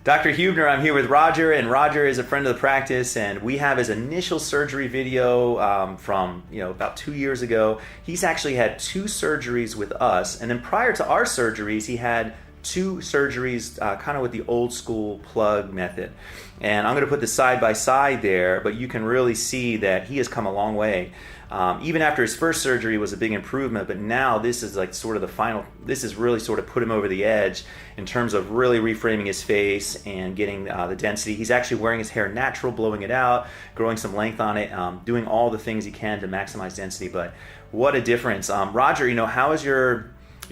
Dr. Hubner, I'm here with Roger, and Roger is a friend of the practice, and we have his initial surgery video from about 2 years ago. He's actually had 2 surgeries with us, and then prior to our surgeries, he had 2 surgeries kind of with the old school plug method. And I'm going to put this side by side there, but you can really see that he has come a long way. Even after his first surgery was a big improvement, but now this is like sort of the final, this has really sort of put him over the edge in terms of really reframing his face and getting the density. He's actually wearing his hair natural, blowing it out, growing some length on it, doing all the things he can to maximize density. But what a difference. Roger, how has your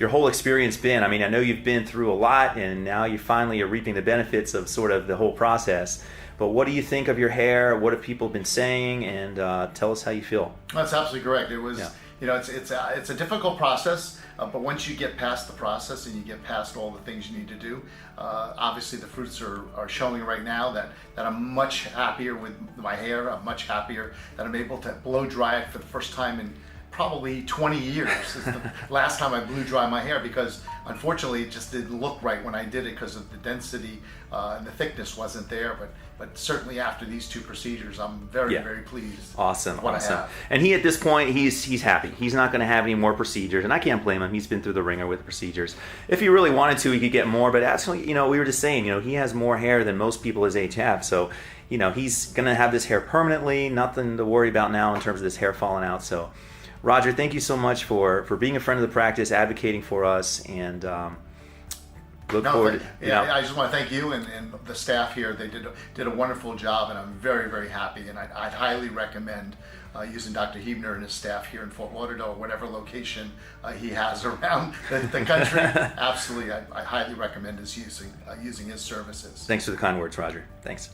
whole experience been? I mean, I know you've been through a lot, and now you finally are reaping the benefits of sort of the whole process. But what do you think of your hair? What have people been saying? And tell us how you feel. That's absolutely correct. It was, it's a difficult process, but once you get past the process and you get past all the things you need to do, obviously the fruits are showing right now that I'm much happier with my hair. I'm much happier that I'm able to blow dry it for the first time in probably 20 years. It's the last time I blew dry my hair, because unfortunately it just didn't look right when I did it because of the density and the thickness wasn't there. But certainly after these 2 procedures, I'm very pleased. Awesome. With what I have. And he, at this point, he's happy. He's not going to have any more procedures, and I can't blame him. He's been through the ringer with procedures. If he really wanted to, he could get more. But actually, we were just saying, he has more hair than most people his age have. So, he's going to have this hair permanently. Nothing to worry about now in terms of this hair falling out. So, Roger, thank you so much for being a friend of the practice, advocating for us, and look forward to... I just want to thank you and the staff here. They did a wonderful job, and I'm very, very happy. And I'd highly recommend using Dr. Hubner and his staff here in Fort Lauderdale, or whatever location he has around the country. Absolutely, I highly recommend using his services. Thanks for the kind words, Roger. Thanks.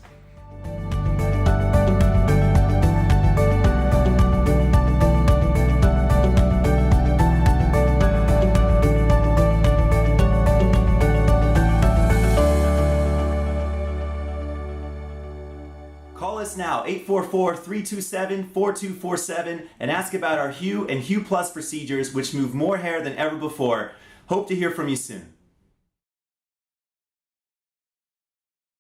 Call us now, 844-327-4247, and ask about our Hue and Hue Plus procedures, which move more hair than ever before. Hope to hear from you soon.